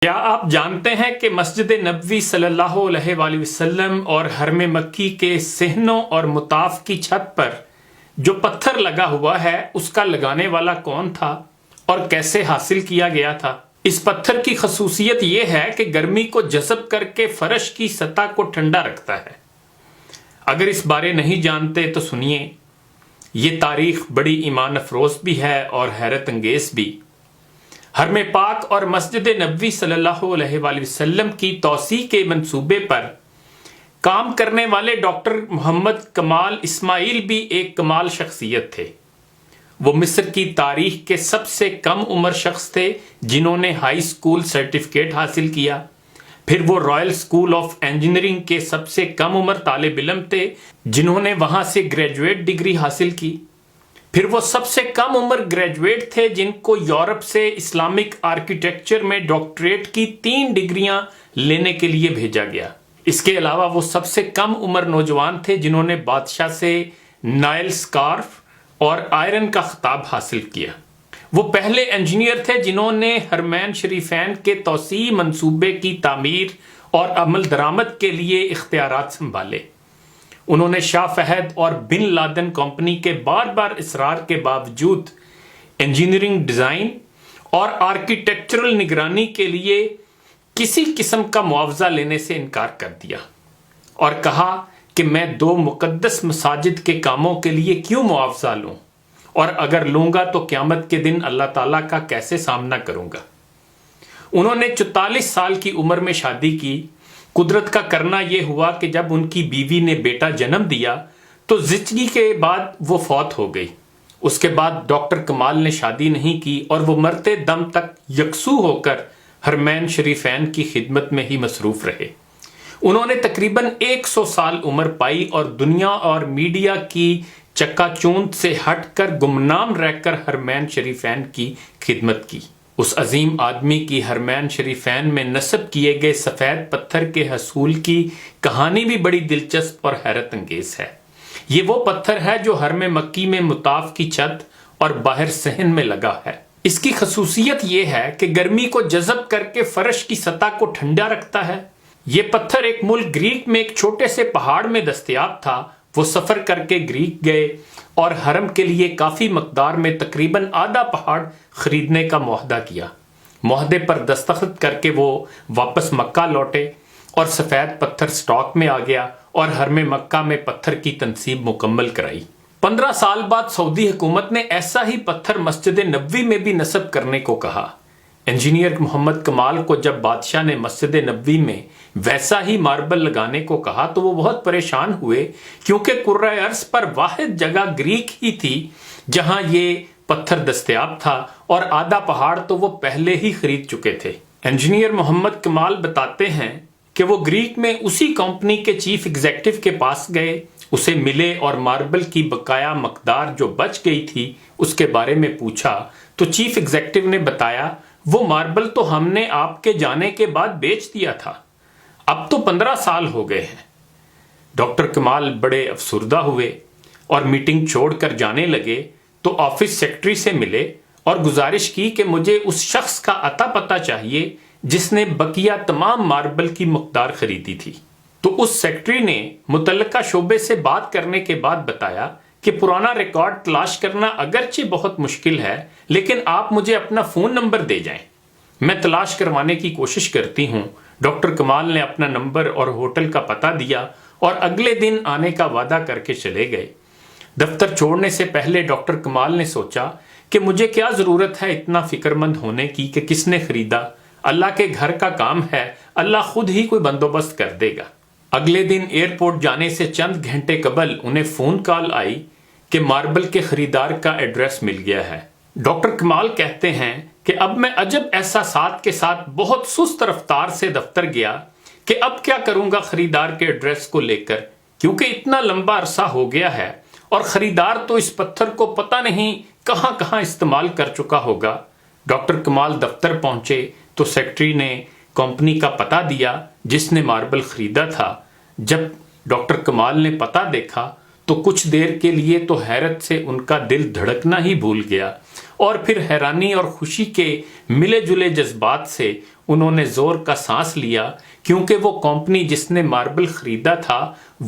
کیا آپ جانتے ہیں کہ مسجد نبوی صلی اللہ علیہ وآلہ وسلم اور حرم مکی کے صحنوں اور مطاف کی چھت پر جو پتھر لگا ہوا ہے اس کا لگانے والا کون تھا اور کیسے حاصل کیا گیا تھا؟ اس پتھر کی خصوصیت یہ ہے کہ گرمی کو جذب کر کے فرش کی سطح کو ٹھنڈا رکھتا ہے۔ اگر اس بارے نہیں جانتے تو سنیے، یہ تاریخ بڑی ایمان افروز بھی ہے اور حیرت انگیز بھی۔ حرم پاک اور مسجد نبوی صلی اللہ علیہ وآلہ وسلم کی توسیع کے منصوبے پر کام کرنے والے ڈاکٹر محمد کمال اسماعیل بھی ایک کمال شخصیت تھے۔ وہ مصر کی تاریخ کے سب سے کم عمر شخص تھے جنہوں نے ہائی اسکول سرٹیفکیٹ حاصل کیا۔ پھر وہ رائل اسکول آف انجینئرنگ کے سب سے کم عمر طالب علم تھے جنہوں نے وہاں سے گریجویٹ ڈگری حاصل کی۔ پھر وہ سب سے کم عمر گریجویٹ تھے جن کو یورپ سے اسلامک آرکیٹیکچر میں ڈاکٹریٹ کی 3 ڈگریاں لینے کے لیے بھیجا گیا۔ اس کے علاوہ وہ سب سے کم عمر نوجوان تھے جنہوں نے بادشاہ سے نائل سکارف اور آئرن کا خطاب حاصل کیا۔ وہ پہلے انجینئر تھے جنہوں نے حرمین شریفین کے توسیعی منصوبے کی تعمیر اور عمل درآمد کے لیے اختیارات سنبھالے۔ انہوں نے شاہ فہد اور بن لادن کمپنی کے بار بار اصرار کے باوجود انجینئرنگ ڈیزائن اور آرکیٹیکچرل نگرانی کے لیے کسی قسم کا معاوضہ لینے سے انکار کر دیا اور کہا کہ میں 2 مقدس مساجد کے کاموں کے لیے کیوں معاوضہ لوں، اور اگر لوں گا تو قیامت کے دن اللہ تعالیٰ کا کیسے سامنا کروں گا۔ انہوں نے 44 سال کی عمر میں شادی کی۔ قدرت کا کرنا یہ ہوا کہ جب ان کی بیوی نے بیٹا جنم دیا تو زچگی کے بعد وہ فوت ہو گئی۔ اس کے بعد ڈاکٹر کمال نے شادی نہیں کی اور وہ مرتے دم تک یکسو ہو کر حرمین شریفین کی خدمت میں ہی مصروف رہے۔ انہوں نے تقریباً 100 سال عمر پائی اور دنیا اور میڈیا کی چکا چوند سے ہٹ کر گمنام رہ کر حرمین شریفین کی خدمت کی۔ اس عظیم آدمی کی حرمین شریفین میں نصب کیے گئے سفید پتھر کے حصول کی کہانی بھی بڑی دلچسپ اور حیرت انگیز ہے۔ یہ وہ پتھر ہے جو حرم مکی میں مطاف کی چھت اور باہر صحن میں لگا ہے۔ اس کی خصوصیت یہ ہے کہ گرمی کو جذب کر کے فرش کی سطح کو ٹھنڈا رکھتا ہے۔ یہ پتھر ایک ملک گریک میں ایک چھوٹے سے پہاڑ میں دستیاب تھا۔ وہ سفر کر کے گریک گئے اور حرم کے لیے کافی مقدار میں تقریباً آدھا پہاڑ خریدنے کا معاہدہ کیا۔ معاہدے پر دستخط کر کے وہ واپس مکہ لوٹے اور سفید پتھر سٹاک میں آ گیا اور حرم مکہ میں پتھر کی تنصیب مکمل کرائی۔ 15 سال بعد سعودی حکومت نے ایسا ہی پتھر مسجد نبوی میں بھی نصب کرنے کو کہا۔ انجینئر محمد کمال کو جب بادشاہ نے مسجد نبوی میں ویسا ہی ماربل لگانے کو کہا تو وہ بہت پریشان ہوئے، کیونکہ کرۂ ارض پر واحد جگہ گریک ہی تھی جہاں یہ پتھر دستیاب تھا اور آدھا پہاڑ تو وہ پہلے ہی خرید چکے تھے۔ انجینئر محمد کمال بتاتے ہیں کہ وہ گریک میں اسی کمپنی کے چیف ایگزیکٹو کے پاس گئے، اسے ملے اور ماربل کی بقایا مقدار جو بچ گئی تھی اس کے بارے میں پوچھا تو چیف ایگزیکٹو نے بتایا وہ ماربل تو ہم نے آپ کے جانے کے بعد بیچ دیا تھا، اب تو 15 سال ہو گئے ہیں۔ ڈاکٹر کمال بڑے افسردہ ہوئے اور میٹنگ چھوڑ کر جانے لگے تو آفس سیکرٹری سے ملے اور گزارش کی کہ مجھے اس شخص کا اتا پتہ چاہیے جس نے بقیہ تمام ماربل کی مقدار خریدی تھی۔ تو اس سیکرٹری نے متعلقہ شعبے سے بات کرنے کے بعد بتایا کہ پرانا ریکارڈ تلاش کرنا اگرچہ بہت مشکل ہے لیکن آپ مجھے اپنا فون نمبر دے جائیں، میں تلاش کروانے کی کوشش کرتی ہوں۔ ڈاکٹر کمال نے اپنا نمبر اور ہوٹل کا پتہ دیا اور اگلے دن آنے کا وعدہ کر کے چلے گئے۔ دفتر چھوڑنے سے پہلے ڈاکٹر کمال نے سوچا کہ مجھے کیا ضرورت ہے اتنا فکر مند ہونے کی کہ کس نے خریدا، اللہ کے گھر کا کام ہے، اللہ خود ہی کوئی بندوبست کر دے گا۔ اگلے دن ایئرپورٹ جانے سے چند گھنٹے قبل انہیں فون کال آئی کہ ماربل کے خریدار کا ایڈریس مل گیا ہے۔ ڈاکٹر کمال کہتے ہیں کہ اب میں عجب احساسات کے ساتھ بہت سست رفتار سے دفتر گیا کہ اب کیا کروں گا خریدار کے ایڈریس کو لے کر، کیونکہ اتنا لمبا عرصہ ہو گیا ہے اور خریدار تو اس پتھر کو پتہ نہیں کہاں کہاں استعمال کر چکا ہوگا۔ ڈاکٹر کمال دفتر پہنچے تو سیکرٹری نے کمپنی کا پتہ دیا جس نے ماربل خریدا تھا۔ جب ڈاکٹر کمال نے پتہ دیکھا تو کچھ دیر کے لیے تو حیرت سے ان کا دل دھڑکنا ہی بھول گیا اور پھر حیرانی اور خوشی کے ملے جلے جذبات سے انہوں نے زور کا سانس لیا، کیونکہ وہ کمپنی جس نے ماربل خریدا تھا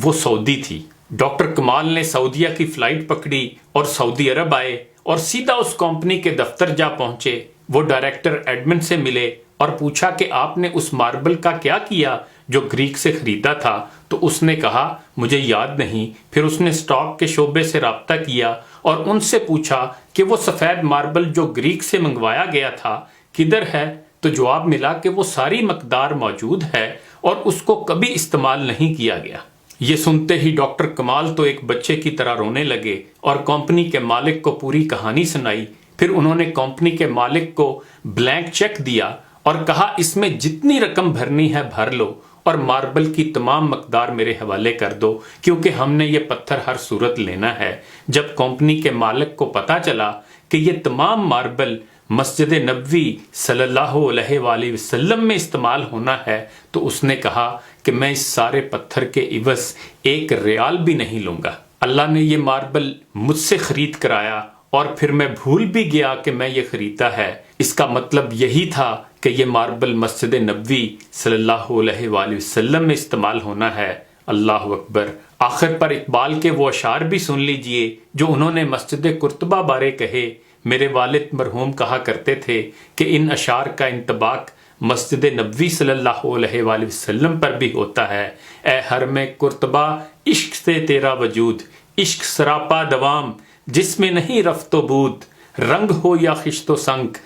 وہ سعودی تھی۔ ڈاکٹر کمال نے سعودیہ کی فلائٹ پکڑی اور سعودی عرب آئے اور سیدھا اس کمپنی کے دفتر جا پہنچے۔ وہ ڈائریکٹر ایڈمن سے ملے اور پوچھا کہ آپ نے اس ماربل کا کیا کیا جو گریک سے خریدا تھا؟ تو اس نے کہا مجھے یاد نہیں۔ پھر اس نے اسٹاک کے شعبے سے رابطہ کیا اور ان سے پوچھا کہ وہ سفید ماربل جو گریک سے منگوایا گیا تھا کدھر ہے؟ تو جواب ملا کہ وہ ساری مقدار موجود ہے اور اس کو کبھی استعمال نہیں کیا گیا۔ یہ سنتے ہی ڈاکٹر کمال تو ایک بچے کی طرح رونے لگے اور کمپنی کے مالک کو پوری کہانی سنائی۔ پھر انہوں نے کمپنی کے مالک کو بلینک چیک دیا اور کہا اس میں جتنی رقم بھرنی ہے بھر لو اور ماربل کی تمام مقدار میرے حوالے کر دو، کیونکہ ہم نے یہ پتھر ہر صورت لینا ہے۔ جب کمپنی کے مالک کو پتا چلا کہ یہ تمام ماربل مسجد نبوی صلی اللہ علیہ وآلہ وسلم میں استعمال ہونا ہے تو اس نے کہا کہ میں اس سارے پتھر کے عوض 1 ریال بھی نہیں لوں گا۔ اللہ نے یہ ماربل مجھ سے خرید کرایا اور پھر میں بھول بھی گیا کہ میں یہ خریدا ہے۔ اس کا مطلب یہی تھا کہ یہ ماربل مسجد نبوی صلی اللہ علیہ وآلہ وسلم میں استعمال ہونا ہے۔ اللہ اکبر۔ آخر پر اقبال کے وہ اشعار بھی سن لیجئے جو انہوں نے مسجد قرطبہ بارے کہے۔ میرے والد مرحوم کہا کرتے تھے کہ ان اشعار کا انطباق مسجد نبوی صلی اللہ علیہ وآلہ وسلم پر بھی ہوتا ہے۔ اے حرم قرطبہ عشق سے تیرا وجود، عشق سراپا دوام جس میں نہیں رفت و بود، رنگ ہو یا خشت و سنگ،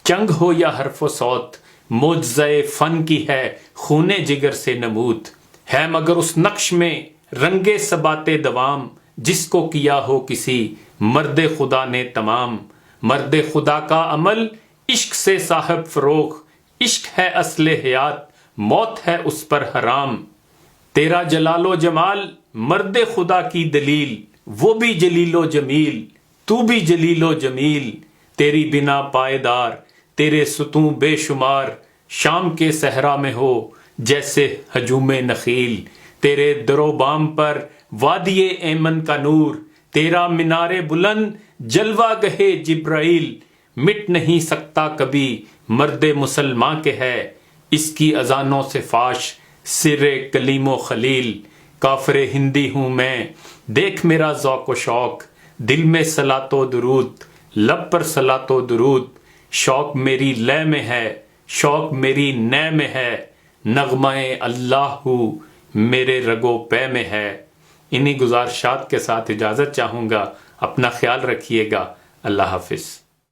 چنگ ہو یا حرف و صوت، معجزہ فن کی ہے خون جگر سے نمود، ہے مگر اس نقش میں رنگ ثبات دوام جس کو کیا ہو کسی مرد خدا نے تمام۔ مرد خدا کا عمل عشق سے صاحب فروغ، عشق ہے اصل حیات موت ہے اس پر حرام۔ تیرا جلال و جمال مرد خدا کی دلیل، وہ بھی جلیل و جمیل تو بھی جلیل و جمیل، تیری بنا پائیدار تیرے ستون بے شمار، شام کے صحرا میں ہو جیسے ہجوم نخیل، تیرے در و بام پر وادی ایمن کا نور، تیرا مینار بلند جلوہ گہے جبرائیل، مٹ نہیں سکتا کبھی مرد مسلمان کے ہے، اس کی اذانوں سے فاش سر کلیم و خلیل۔ کافر ہندی ہوں میں دیکھ میرا ذوق و شوق، دل میں صلاۃ و درود لب پر صلاۃ و درود، شوق میری لے میں ہے شوق میری نے میں ہے، نغمہ اللہ میرے رگو پے میں ہے۔ انہی گزارشات کے ساتھ اجازت چاہوں گا۔ اپنا خیال رکھیے گا۔ اللہ حافظ۔